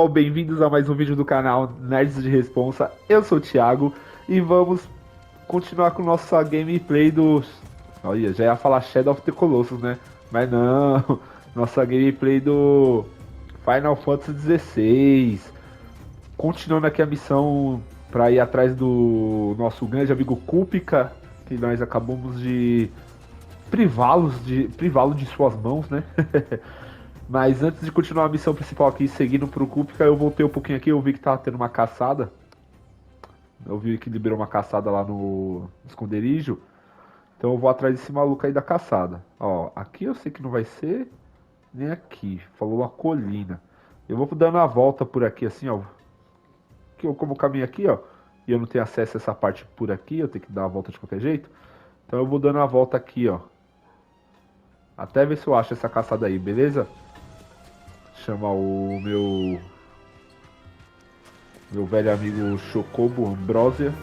Bem-vindos a mais um vídeo do canal Nerds de Responsa. Eu sou o Thiago e vamos continuar com nossa gameplay do... Olha, já ia falar Shadow of the Colossus, né? Mas não, nossa gameplay do Final Fantasy XVI. Continuando aqui a missão para ir atrás do nosso grande amigo Kupika, que nós acabamos de privá-lo de suas mãos, né? Mas antes de continuar a missão principal aqui, seguindo pro Kupika, eu voltei um pouquinho aqui, eu vi que tava tendo uma caçada. Eu vi que liberou uma caçada lá no esconderijo. Então eu vou atrás desse maluco aí da caçada. Ó, aqui eu sei que não vai ser, nem aqui. Falou a colina. Eu vou dando a volta por aqui assim, ó. Que eu como caminho aqui, ó. E eu não tenho acesso a essa parte por aqui, eu tenho que dar a volta de qualquer jeito. Então eu vou dando a volta aqui, ó. Até ver se eu acho essa caçada aí, beleza? Chamar o meu velho amigo Chocobo, Ambrosia.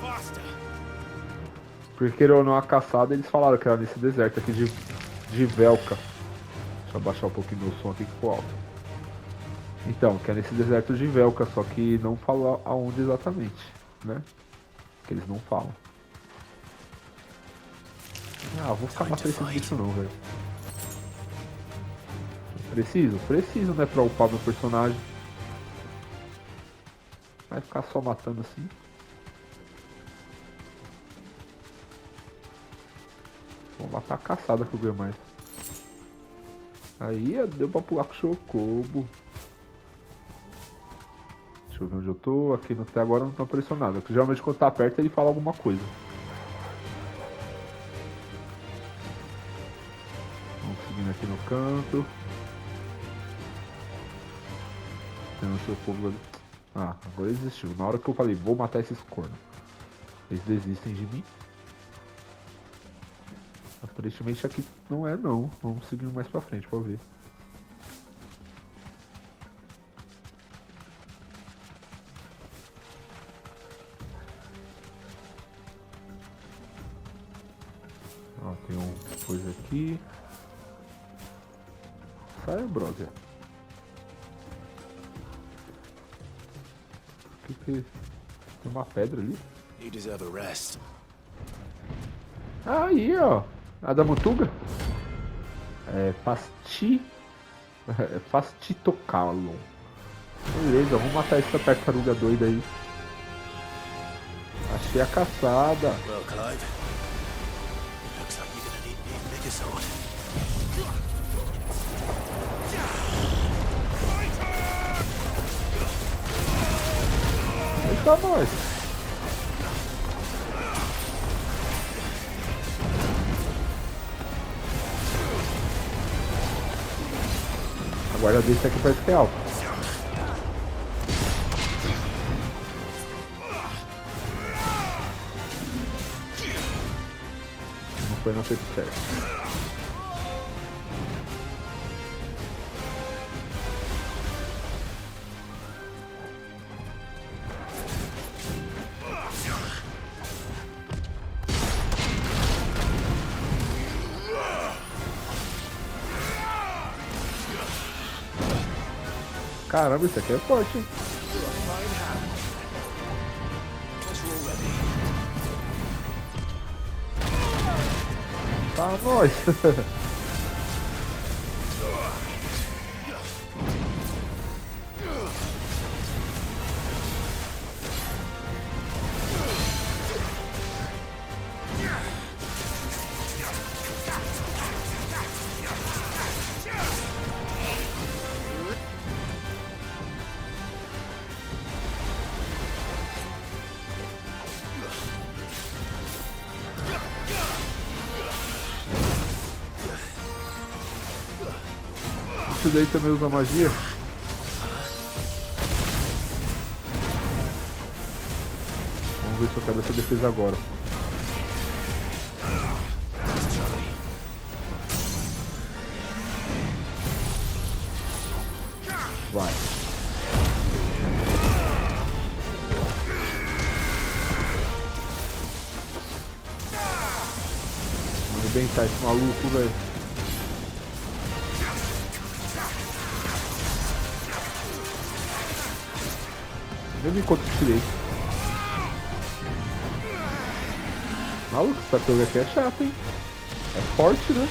Porque queira ou não a caçada, eles falaram que era nesse deserto aqui de Velka. Deixa eu abaixar um pouquinho meu som aqui que ficou alto. Então, que é nesse deserto de Velka, só que não fala aonde exatamente, né? Que eles não falam. Ah, vou ficar matando esses bichos não, velho. Preciso, né, pra upar meu personagem. Vai ficar só matando assim. Vou matar a caçada que eu ganho mais. Aí deu pra pular com o Chocobo. Deixa eu ver onde eu tô. Aqui até agora não tá aparecendo nada. Porque geralmente quando tá perto ele fala alguma coisa. Vamos seguindo aqui no canto. Tem o Chocobo ali. Ah, agora ele desistiu. Na hora que eu falei, vou matar esses cornos, eles desistem de mim. Aparentemente aqui não é não. Vamos seguir mais pra frente pra ver. Ó, tem coisa aqui. Sai, brother. O que tem uma pedra ali? You deserve a rest. Aí, ó. A da Mutuga? É Fastitocalon. Beleza, vamos matar essa tartaruga doida aí. Achei a caçada. Well, Clive, looks like you're gonna need me to pick a sword. Eita, nós. A guarda desse aqui parece que é alta. Não foi no feito certo. Caramba, isso aqui é forte, hein? Tá, nós. Isso daí também usa magia? Vamos ver se eu quero essa defesa agora. Vai. Vamos arrebentar esse maluco, velho. Eu vi quanto tirei. Maluco, essa tartaruga aqui é chata, hein? É forte, né?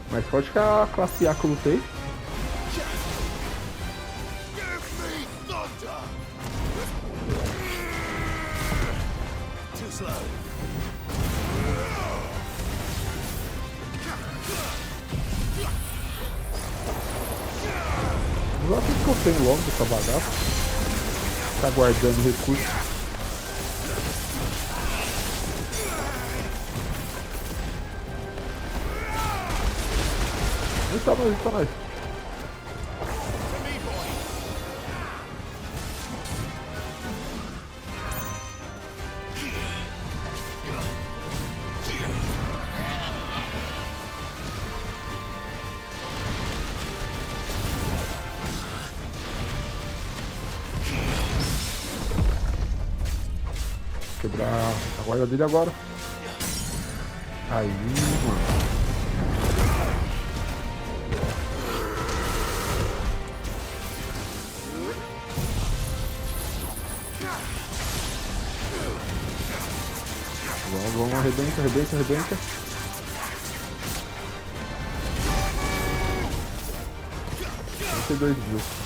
Mais forte que a classe A que eu lutei. Eu acho que eu tenho logo dessa bagaça. Tá guardando recursos. Onde tá nós? Onde tá nós? Quebrar a guarda dele agora. Aí, mano. Vamos, arrebenta, arrebenta, arrebenta. Tem 2.000.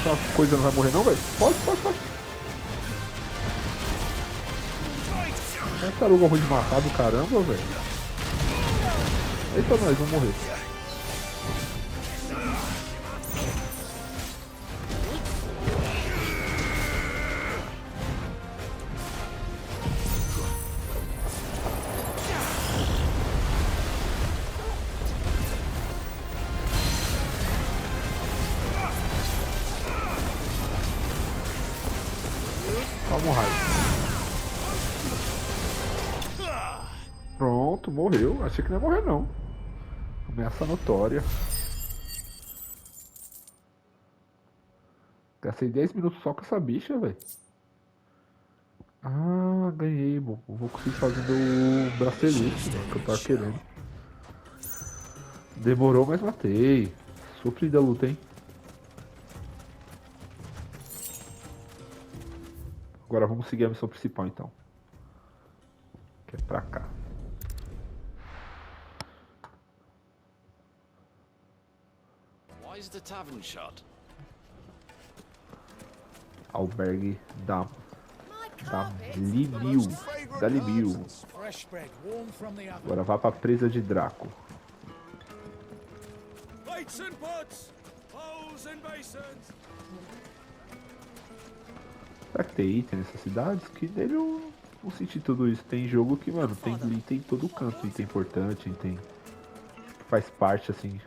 Essa coisa não vai morrer não, velho? Pode. É taruga ruim de matar do caramba, velho. Eita, nós vamos morrer. Vamos, raio. Pronto, morreu. Achei que não ia morrer, não. Ameaça notória. Gastei 10 minutos só com essa bicha, velho. Ah, ganhei, bom. Vou conseguir fazer o bracelete, né, que eu tava querendo. Demorou, mas matei. Sofrida a luta, hein. Agora vamos seguir a missão principal, então. Que é pra cá. Why is the tavern shut? Albergue da Libiu. Agora vá pra presa de Draco. Será que tem item nessas cidades? Que dele eu não senti tudo isso. Tem jogo que, mano, tem item em todo canto. Item importante, item que faz parte, assim,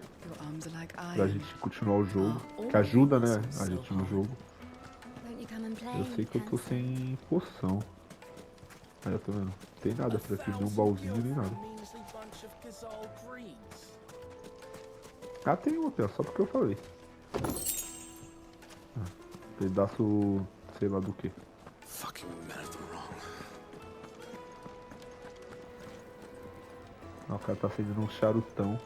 pra gente continuar o jogo. Que ajuda, né, a gente no jogo. Eu sei que eu tô sem poção. Aí eu tô vendo. Não tem nada pra aqui, nem um baúzinho, nem nada. Ah, tem um, só porque eu falei. Pedaço, sei lá do que. Ah, o cara tá acendendo um charutão.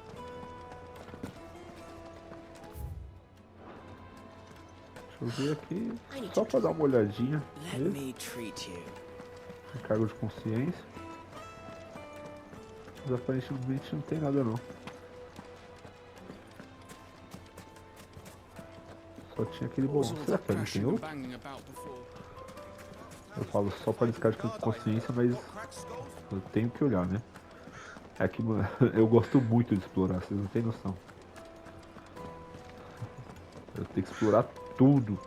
Deixa eu ver aqui, só pra dar uma olhadinha. Cargo de consciência. Mas aparentemente não tem nada não. Só tinha aquele bolão. Será que ali tem outro? Eu falo só para descarga de consciência, mas eu tenho que olhar, né? É que, mano, eu gosto muito de explorar, vocês não tem noção. Eu tenho que explorar tudo.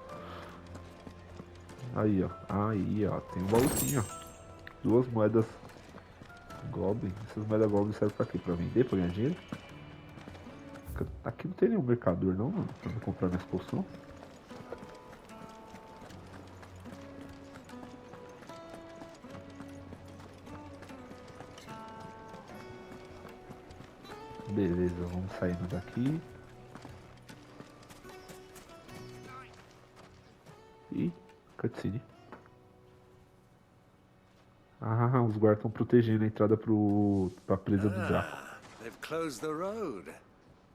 Aí, ó. Aí, ó. Tem um baúzinho, ó. 2 moedas Goblin. Essas moedas Goblin servem pra quê? Pra vender? Pra ganhar dinheiro? Aqui não tem nenhum mercador, não, mano. Pra eu comprar minhas poções. Beleza, vamos saindo daqui. E cutscene. Ah, os guardas estão protegendo a entrada pra presa do Draco. They've closed the road,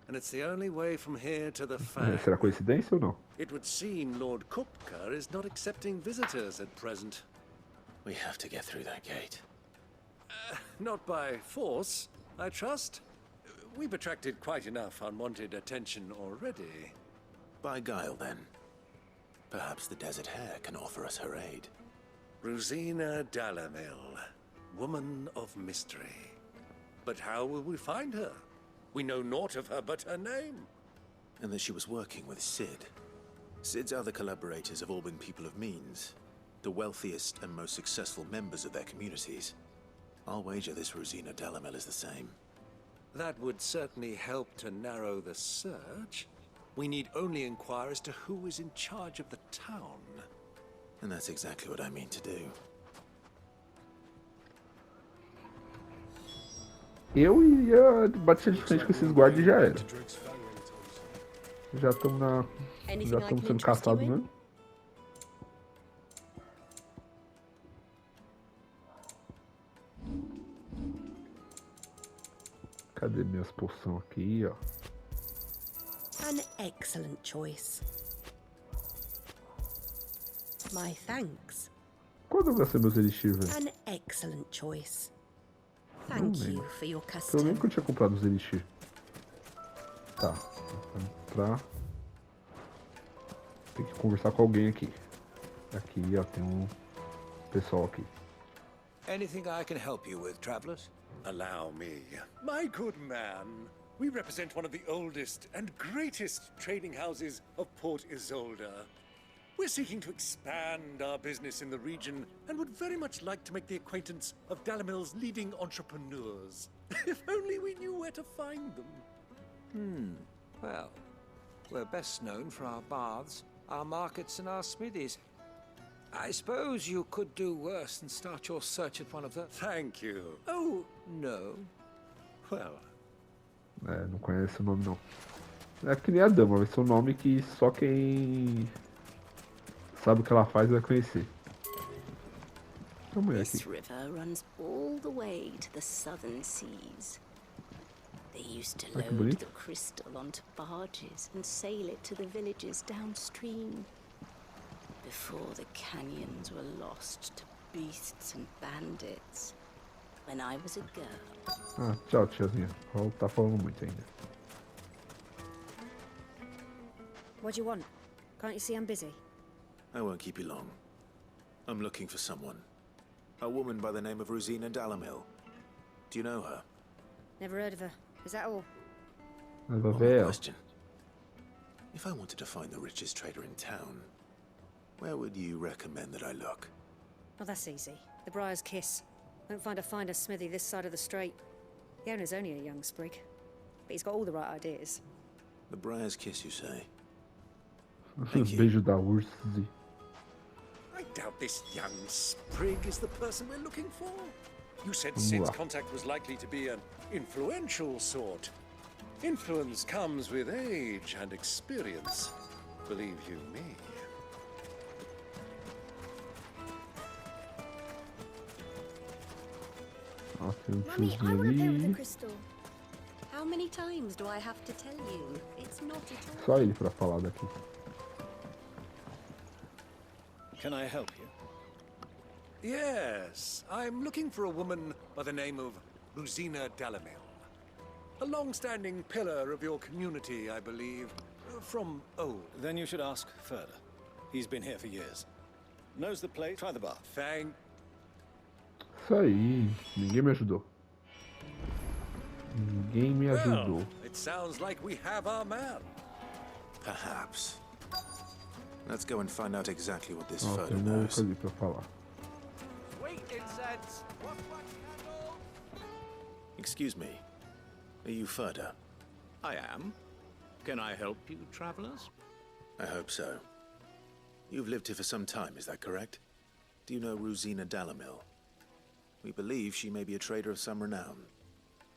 and it's the only way from here to the Será Fang. coincidência ou não? It would seem Lord Kupka is not accepting visitors at present. We have to get through that gate. Not by force, I trust. We've attracted quite enough unwanted attention already. By guile, then. Perhaps the Desert Hare can offer us her aid. Rosina Dalamil, woman of mystery. But how will we find her? We know naught of her but her name. And that she was working with Sid. Sid's other collaborators have all been people of means, the wealthiest and most successful members of their communities. I'll wager this Rosina Dalamil is the same. That would certainly help to narrow the search. We need only inquire as to who is in charge of the town. And that's exactly what I mean to do. Eu ia bater de frente com esses guardas e já era. Já estamos sendo caçados mesmo. Cadê minhas poções aqui, ó? An excellent choice. My thanks. Quando vai ser meus elixir, velho? An excellent choice. Thank you for your Eu custom. lembro que eu tinha comprado os elixir. Tá. Tem que conversar com alguém aqui. Aqui, ó, tem um pessoal aqui. Anything I can help you with, travelers? Allow me. My good man, we represent one of the oldest and greatest trading houses of Port Isolde. We're seeking to expand our business in the region and would very much like to make the acquaintance of Dalamil's leading entrepreneurs. If only we knew where to find them. Well, we're best known for our baths, our markets, and our smithies. I suppose you could do worse than start your search at one of the... Thank you. Oh, no. Well, É, não conhece o nome não. É que nem a dama, vai ser um nome que só quem sabe o que ela faz vai conhecer. Vamos ver This aqui. river runs all the way to the southern seas. They used to Ah, que load bonito. the crystal onto barges and sail it to the villages downstream. Before the canyons were lost to beasts and bandits. When I was a girl. Ah, tchau, tiazinha. Ela tá falando muito ainda. What do you want? Can't you see I'm busy? I won't keep you long. I'm looking for someone. A woman by the name of Rosina Dalamil. Do you know her? Never heard of her. Is that all? Ela One vai more ver ela. question. If I wanted to find the richest trader in town, where would you recommend that I look? Oh, that's easy. The Briar's Kiss. Won't find a finer smithy this side of the strait. The owner's only a young sprig, but he's got all the right ideas. The Briar's Kiss, you say? Thank you. Beijo da Ursi. I doubt this young sprig is the person we're looking for. You said Vamos Sid's lá. contact was likely to be an influential sort. Influence comes with age and experience. Believe you me. Ó, tem um Mummy, I tiozinho want to play with the ali. crystal. How many times do I have to tell you? It's not at all. Só ele pra falar daqui. Can I help you? Yes, I'm looking for a woman by the name of Rosina Dalamil. A long-standing pillar of your community, I believe, from old. Then you should ask further. He's been here for years. Knows the place. Try the bath. Thank Isso aí. Ninguém me ajudou. Ninguém me ajudou. Well, it sounds like we have our man. Perhaps. Let's go and find out exactly what this Ó, photo tem um maluco knows. ali pra falar. Excuse me. Are you Furda? I am. Can I help you, travelers? I hope so. You've lived here for some time, is that correct? Do you know Rosina Dalamil? We believe she may be a trader of some renown.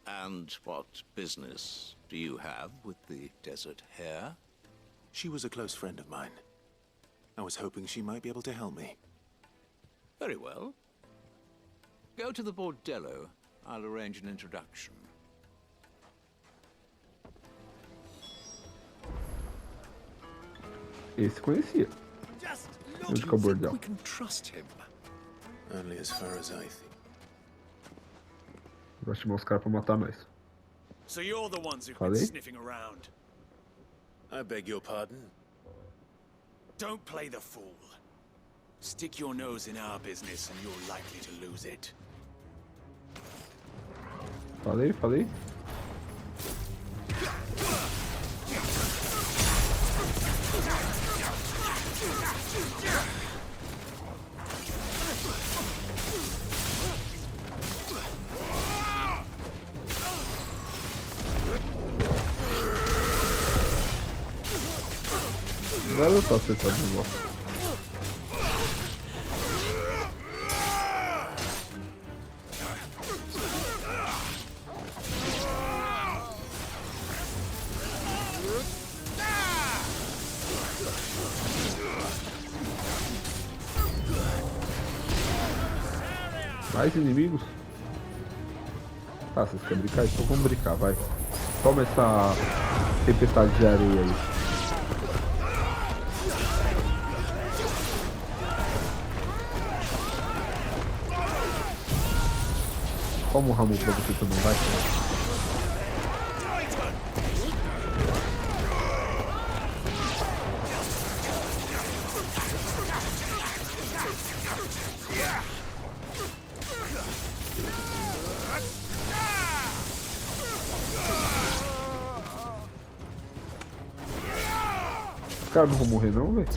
And what business do you have with the desert hare? She was a close friend of mine. I was hoping she might be able to help me. Very well. Go to the bordello. I'll arrange an introduction. Esse conhecia. Just Onde que é o bordel? we can trust him. Only as far as I think. Vai chamar os caras pra matar nós. So you're the ones who've been Falei? sniffing around. I beg your pardon? Don't play the fool. Stick your nose in our business and you're likely to lose it. Falei. Agora eu tô acertando de volta. Mais inimigos? Tá, vocês querem brincar? Então vamos brincar, vai. Toma essa tempestade de areia aí. Toma um ramo pra você também, vai. Os caras não vão morrer não, velho?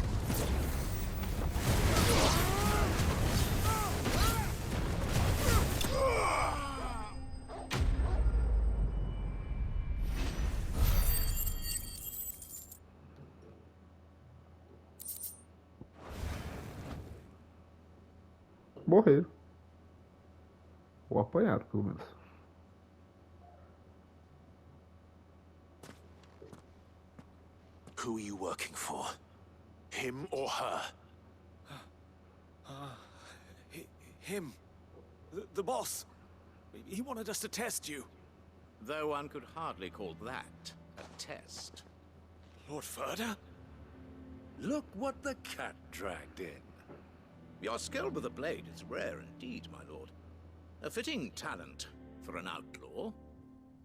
Morreram. Ou apanharam, pelo menos. Who are you working for? Him or her? Him. The boss. He wanted us to test you. Though one could hardly call that a test. Lord Furda? Look what the cat dragged in. Your skill with the blade is rare indeed, my lord. A fitting talent for an outlaw.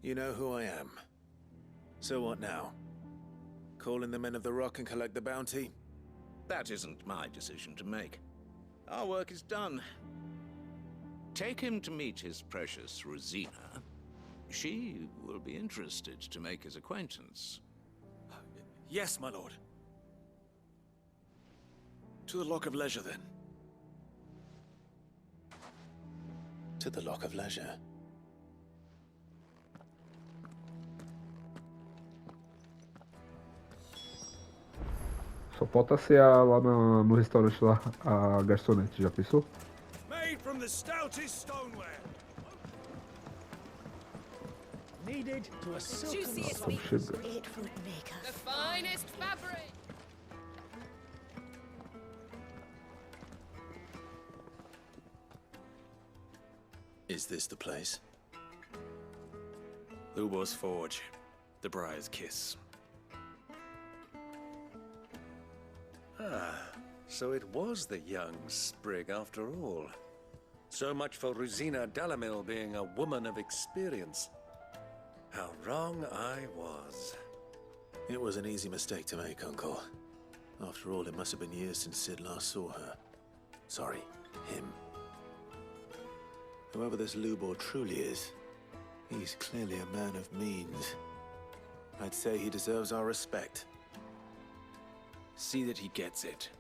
You know who I am. So what now? Call in the men of the Rock and collect the bounty? That isn't my decision to make. Our work is done. Take him to meet his precious Rosina. She will be interested to make his acquaintance. Yes, my lord. To the Lock of Leisure, then. To the Lock of Leisure. Só falta ser lá no restaurante lá, a garçonete, já pensou? Made from the stoutest stoneware. Needed to a silken Estamos chegando. It would make The us finest fabric. Is this the place? Lubo's Forge. The Briar's Kiss. Ah, so it was the young sprig after all. So much for Rosina Dalamil being a woman of experience. How wrong I was. It was an easy mistake to make, Uncle. After all, it must have been years since Sid last saw her. Sorry, him. Whoever this Lubor truly is, he's clearly a man of means. I'd say he deserves our respect. See that he gets it.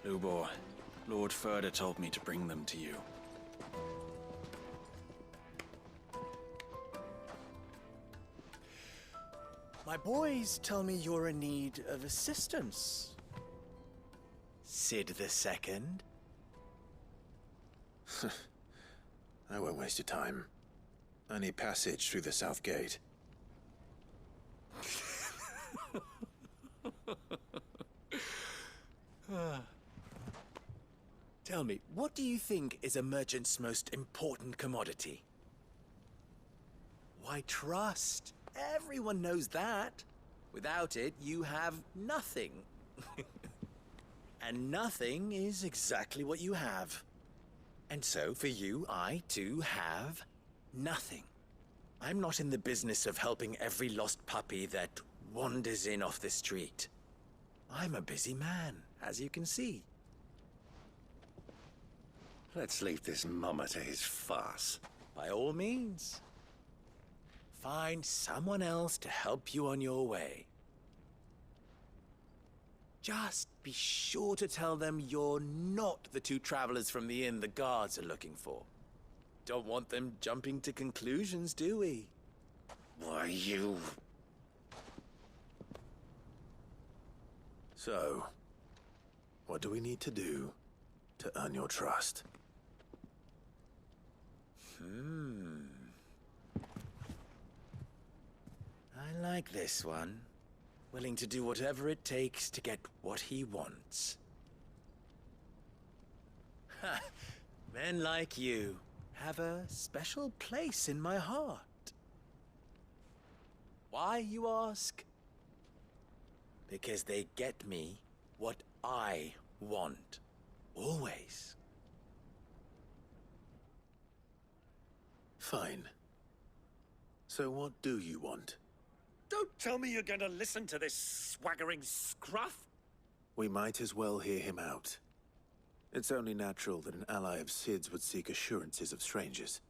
Lubor, Lord Furder told me to bring them to you. My boys tell me you're in need of assistance. Sid the Second? I won't waste your time. I need passage through the south gate. Tell me, what do you think is a merchant's most important commodity? Why, trust. Everyone knows that. Without it, you have nothing. And nothing is exactly what you have. And so, for you, I, too, have nothing. I'm not in the business of helping every lost puppy that wanders in off the street. I'm a busy man, as you can see. Let's leave this mummer to his farce. By all means. Find someone else to help you on your way. Just be sure to tell them you're not the two travelers from the inn the guards are looking for. Don't want them jumping to conclusions, do we? Why, you... So, what do we need to do to earn your trust? I like this one. Willing to do whatever it takes to get what he wants. Ha! Men like you have a special place in my heart. Why, you ask? Because they get me what I want. Always. Fine. So what do you want? Don't tell me you're going to listen to this swaggering scruff! We might as well hear him out. It's only natural that an ally of Sid's would seek assurances of strangers.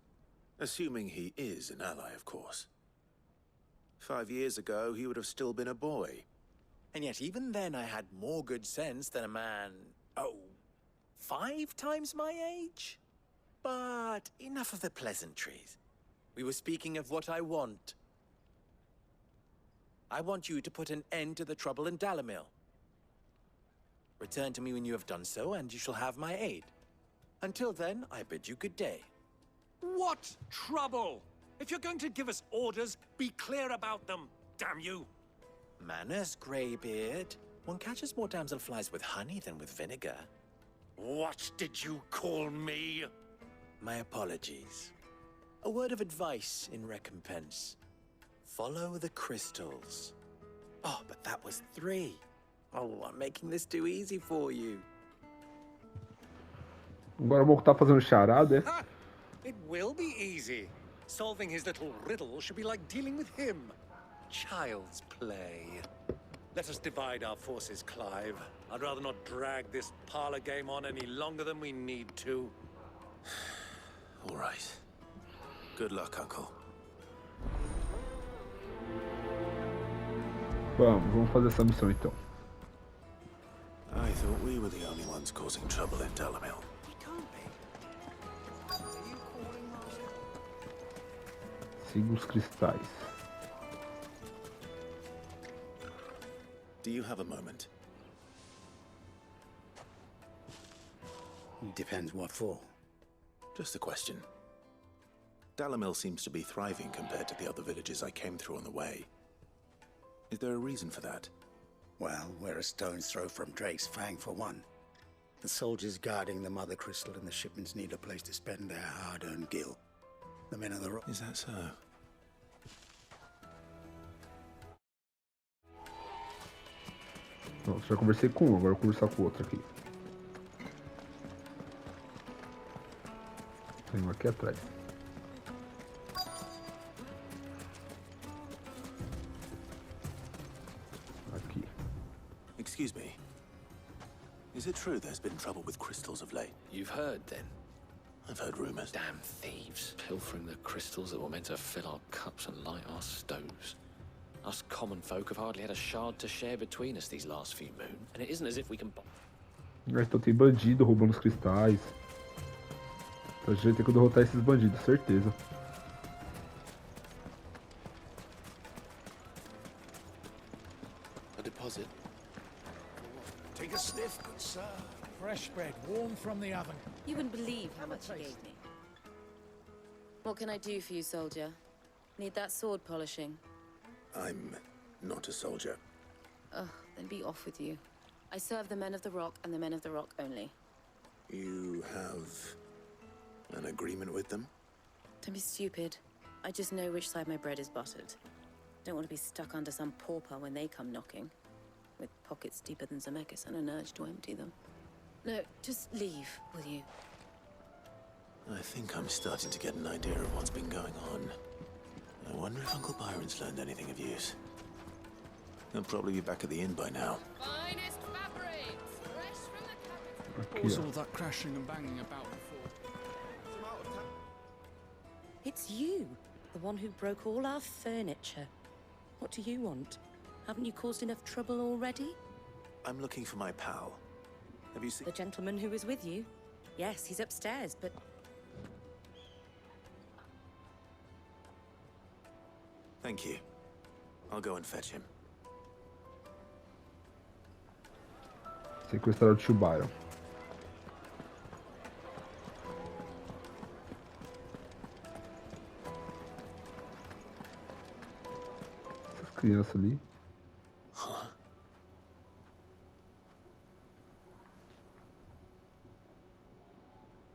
Assuming he is an ally, of course. 5 years ago, he would have still been a boy. And yet even then I had more good sense than a man, 5 times my age? But enough of the pleasantries. We were speaking of what I want. I want you to put an end to the trouble in Dalamil. Return to me when you have done so, and you shall have my aid. Until then, I bid you good day. What trouble? If you're going to give us orders, be clear about them, damn you! Manners, Greybeard. One catches more damselflies with honey than with vinegar. What did you call me? My apologies. A word of advice in recompense. Follow the crystals. Oh, but that was 3. Oh, I'm making this too easy for you. Agora voltar fazendo charada, Ha! It will be easy. Solving his little riddle should be like dealing with him. Child's play. Let us divide our forces, Clive. I'd rather not drag this parlor game on any longer than we need to. All right. Good luck, Uncle. Vamos fazer essa missão então. I thought we were the only ones causing trouble in Dalamil. We can't be. Are you calling Marshal? Siga os cristais. Do you have a moment? Depends what for. Just a question. Dalamil seems to be thriving compared to the other villages I came through on the way. Is there a reason for that? Well, we're a stone's throw from Drake's Fang, for one. The soldiers guarding the Mother Crystal and the shipments need a place to spend their hard-earned gil. The men of the rock... Is that so? Pronto, já conversei com um, agora eu vou conversar com o outro aqui. Tem um aqui atrás. Aqui. Excuse me. Is it true there's been trouble with crystals of late? You've heard, then? I've heard rumors. Damn thieves, pilfering the crystals that were meant to fill our cups and light our stoves. Us common folk have hardly had a shard to share between us these last few moons, and it isn't as if we can... Então tem bandido roubando os cristais. Então a gente vai ter que derrotar esses bandidos, certeza. A deposit. Take a sniff, good sir. Fresh bread, warm from the oven. You wouldn't believe how much you gave me. What can I do for you, soldier? Need that sword polishing? I'm not a soldier. Ugh, then be off with you. I serve the men of the rock and the men of the rock only. You have an agreement with them? Don't be stupid. I just know which side my bread is buttered. Don't want to be stuck under some pauper when they come knocking. With pockets deeper than Zemeckis and an urge to empty them. No, just leave, will you? I think I'm starting to get an idea of what's been going on. I wonder if Uncle Byron's learned anything of use. He'll probably be back at the inn by now. Finest fabrics, fresh from the capital. Aqui, What was ó. all that crashing and banging about before? It's you, the one who broke all our furniture. What do you want? Haven't you caused enough trouble already? I'm looking for my pal. Have you seen... The gentleman who was with you? Yes, he's upstairs, but... Thank you. I'll go and fetch him. Sequestrar o tio Byron. Essas crianças ali.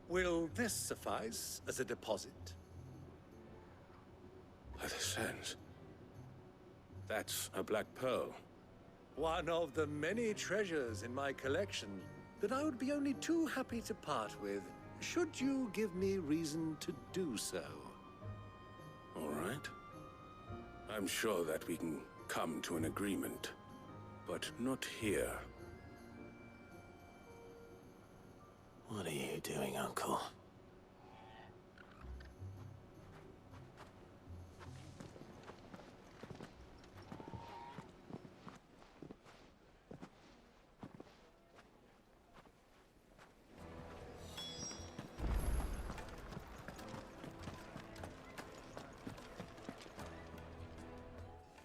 Will this suffice as a deposit? By the sands. That's a black pearl. One of the many treasures in my collection that I would be only too happy to part with, should you give me reason to do so. All right. I'm sure that we can come to an agreement, but not here. What are you doing, Uncle?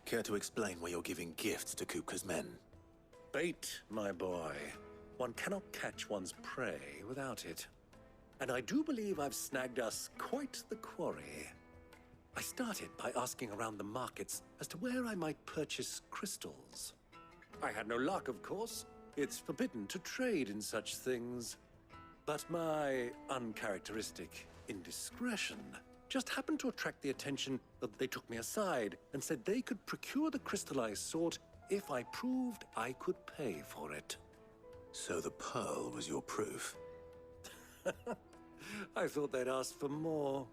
Care to explain why you're giving gifts to Kupka's men? Bait, my boy. One cannot catch one's prey without it. And I do believe I've snagged us quite the quarry. I started by asking around the markets as to where I might purchase crystals. I had no luck, of course. It's forbidden to trade in such things. But my uncharacteristic indiscretion just happened to attract the attention that they took me aside and said they could procure the crystal I sought if I proved I could pay for it. So the pearl was your proof? I thought they'd ask for more.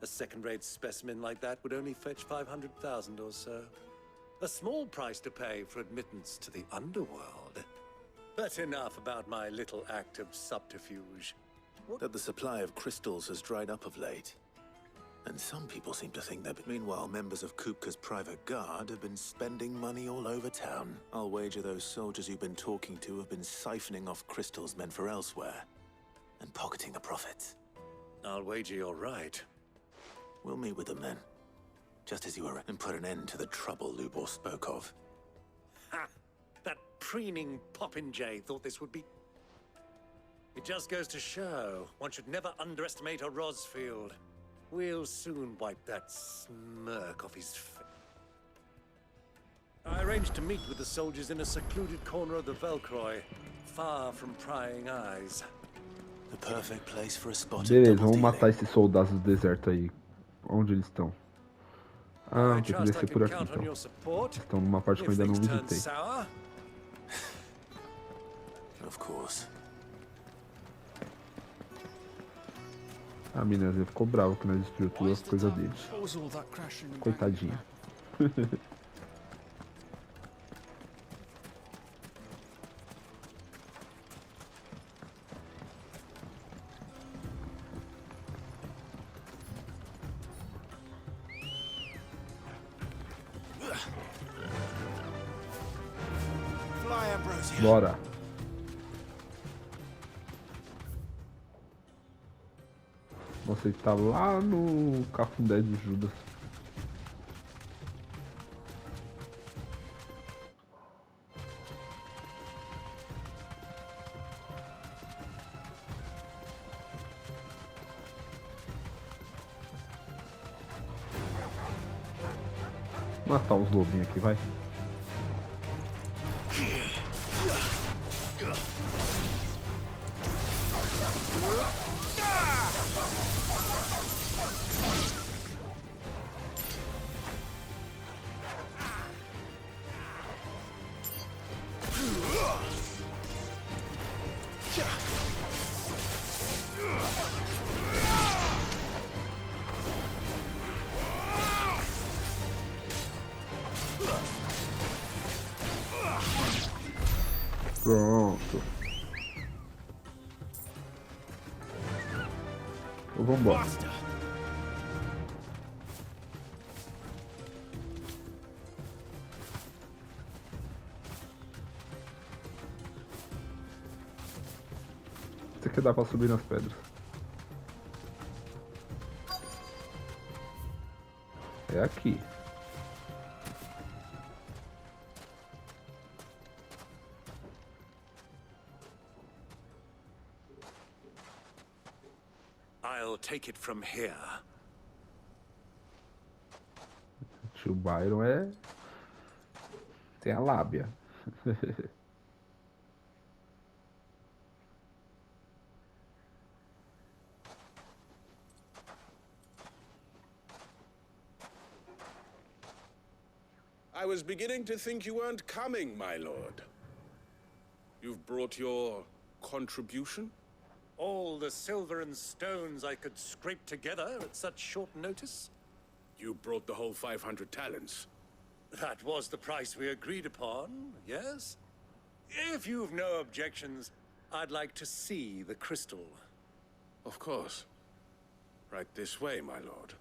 A second-rate specimen like that would only fetch 500,000 or so. A small price to pay for admittance to the underworld. But enough about my little act of subterfuge. That the supply of crystals has dried up of late. And some people seem to think that. Meanwhile, members of Kupka's private guard have been spending money all over town. I'll wager those soldiers you've been talking to have been siphoning off crystals meant for elsewhere. And pocketing the profits. I'll wager you're right. We'll meet with them then. Just as you were, and put an end to the trouble Lubor spoke of. Ha! That preening popinjay thought this would be... It just goes to show, one should never underestimate a Rosfield. We'll soon wipe that smirk off his face. I arranged to meet with the soldiers in a secluded corner of the Velcroy, far from prying eyes. The perfect place for a spot. Beleza, vamos matar esses soldados do deserto aí. Onde eles estão? Ah, tem que descer por aqui então. Estão numa parte que eu ainda não visitei. Of course. A menina ficou brava que nós destruiu todas as coisas deles. Coitadinha. Bora. Nossa, ele tá lá no cafundé de Judas. Matar uns lobinhos aqui, vai. Pronto. Então vambora. Isso aqui dá pra subir nas pedras. É aqui. I'll take it from here. Tio Byron é... tem a lábia. I was beginning to think you weren't coming, my lord. You've brought your contribution? All the silver and stones I could scrape together at such short notice? You brought the whole 500 talents. That was the price we agreed upon, yes? If you've no objections, I'd like to see the crystal. Of course. Right this way, my lord.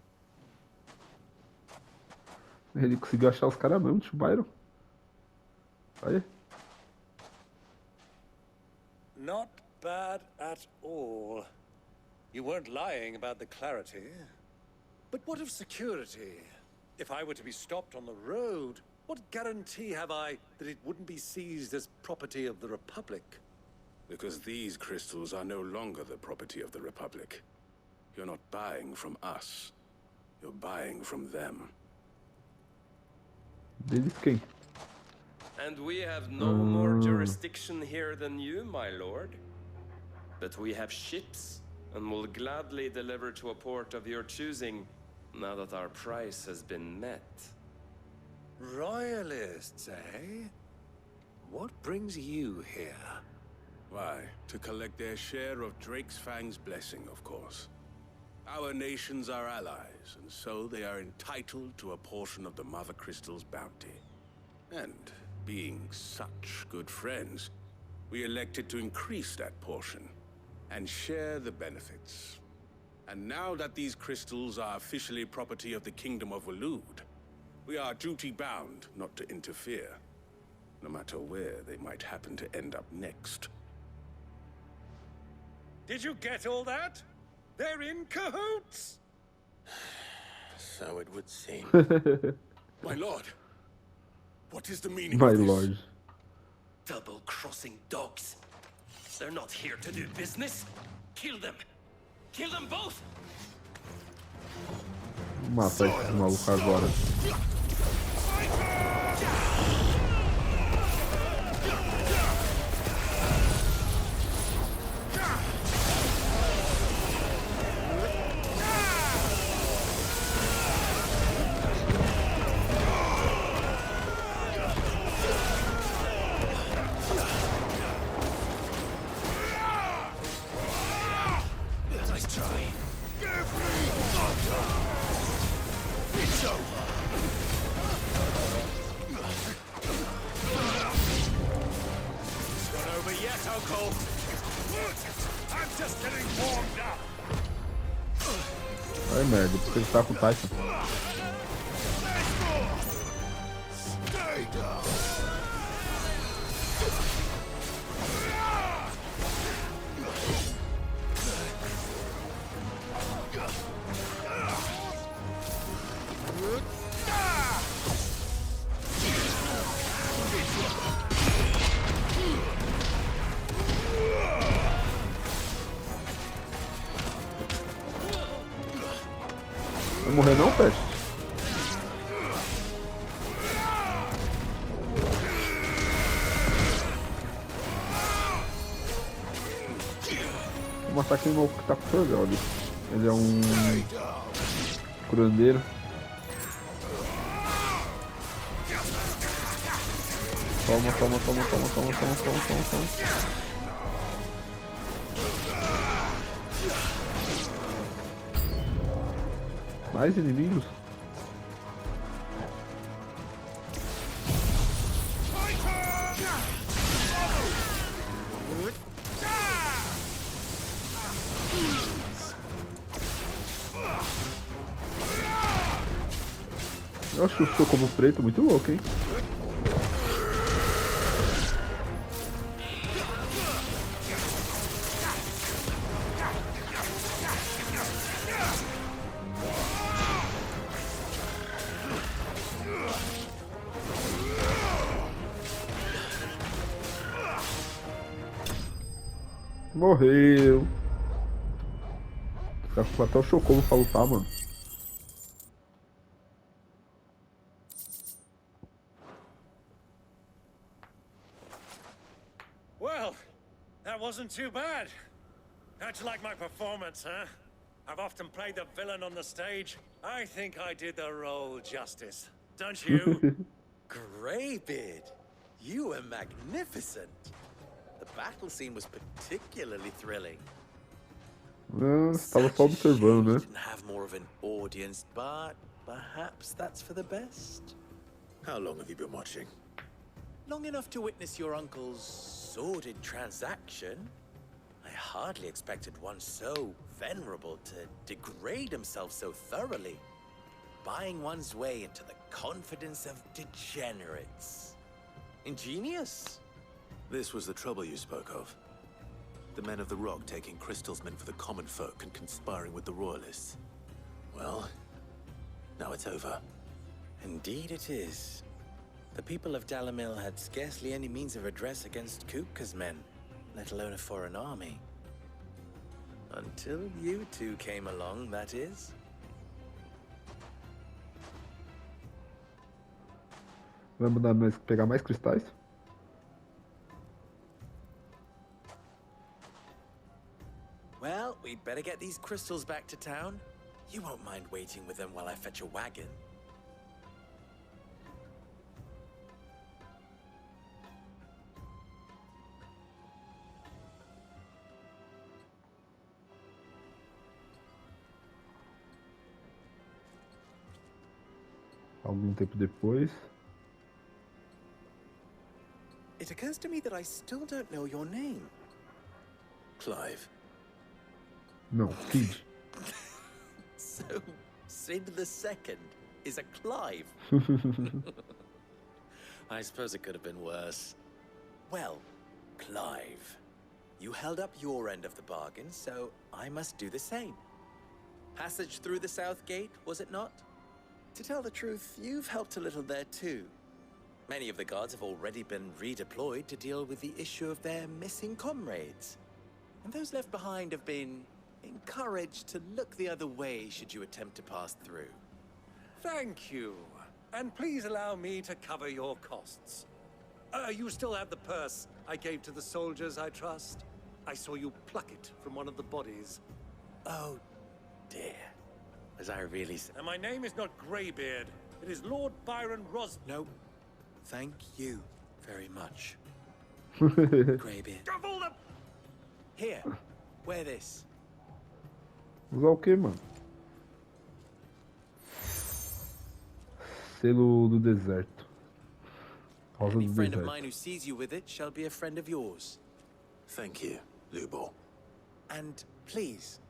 Ele conseguiu achar os caras mesmo, tio Byron. Olha. Not bad at all. You weren't lying about the clarity. But what of security? If I were to be stopped on the road, what guarantee have I that it wouldn't be seized as property of the Republic? Because these crystals are no longer the property of the Republic. You're not buying from us. You're buying from them. Deles quem? And we have no more jurisdiction here than you, my lord. But we have ships, and will gladly deliver to a port of your choosing, now that our price has been met. Royalists, eh? What brings you here? Why, to collect their share of Drake's Fang's blessing, of course. Our nations are allies, and so they are entitled to a portion of the Mother Crystal's bounty. And, being such good friends, we elected to increase that portion, and share the benefits. And now that these crystals are officially property of the Kingdom of Waloed, we are duty-bound not to interfere, no matter where they might happen to end up next. Did you get all that? They're in cahoots! So it would seem. My lord! What is the meaning My of this? lord. Double-crossing dogs. They're not here to do business. Kill them. Kill them both. Vou matar esse maluco agora. Ai merda, porque ele tá com o Tyson. Vai morrer não, Pet? Vou matar aquele maluco que tá com o ali. Ele é um curandeiro. Toma. Mais inimigos? Eu acho o como preto muito louco, hein? Morreu. Até o Chocobo pra lutar, mano. Well, that wasn't too bad. How'd you like my performance, huh? I've often played the villain on the stage. I think I did the role justice. Don't you? Greybeard, you were magnificent. The battle scene was particularly thrilling. Estava só observando, né? Didn't have more of an audience, but perhaps that's for the best. How long have you been watching? Long enough to witness your uncle's sordid transaction. I hardly expected one so venerable to degrade himself so thoroughly, buying one's way into the confidence of degenerates. Ingenious. This was the trouble you spoke of. The men of the Rock taking Crystalsmen for the common folk and conspiring with the Royalists. Well, now it's over. Indeed it is. The people of Dalamil had scarcely any means of redress against Kupka's men, let alone a foreign army. Until you two came along, that is. Vai mandar pegar mais cristais? Well, we'd better get these crystals back to town. You won't mind waiting with them while I fetch a wagon. Algum tempo depois. It occurs to me that I still don't know your name. Clive. Não, Sid. So, Sid the Second is a Clive. I suppose it could have been worse. Well, Clive, you held up your end of the bargain, so I must do the same. Passage through the South Gate, was it not? To tell the truth, you've helped a little there too. Many of the guards have already been redeployed to deal with the issue of their missing comrades. And those left behind have been encouraged to look the other way should you attempt to pass through. Thank you. And please allow me to cover your costs. You still have the purse I gave to the soldiers, I trust? I saw you pluck it from one of the bodies. Oh, dear. Was I really... And my name is not Greybeard. It is Lord Byron Rosfield. No. Thank you very much. Greybeard. Of all the... Here. Wear this. Usar o que, mano? Selo do deserto. Rosa Any do friend of deserto. mine who sees you with it shall be a friend of yours. Thank you, Lubor. And please,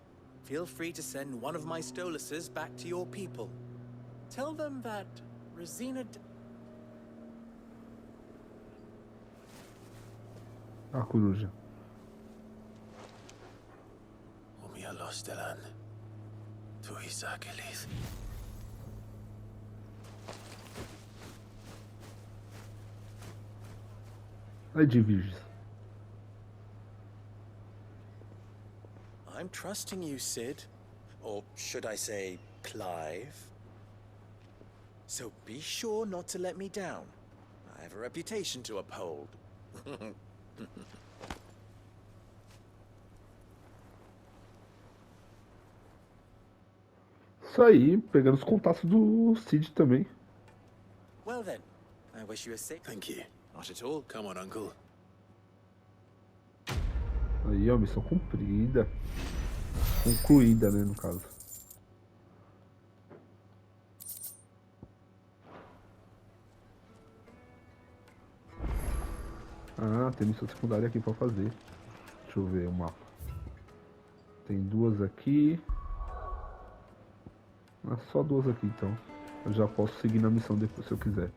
feel free to send one of my Stoluses back to your people. Tell them that Rosina... A coruja. Umia Lostelan. Tu Isakelis. Aí de virgens. I'm trusting you, Sid. Or should I say, Clive. So be sure not to let me down. I have a reputation to uphold. Isso aí, pegando os contatos do Cid também. Well then, I wish you a safe. Thank you. Not at all. Come on, Uncle. Aí, ó, missão cumprida. Concluída, né, no caso. Ah, tem missão secundária aqui pra fazer. Deixa eu ver o mapa. Tem duas aqui. Ah, só duas aqui, então. Eu já posso seguir na missão depois se eu quiser.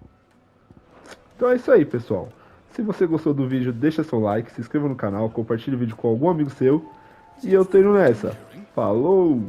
Então é isso aí, pessoal. Se você gostou do vídeo, deixa seu like, se inscreva no canal, compartilhe o vídeo com algum amigo seu. E eu tô indo nessa. Falou!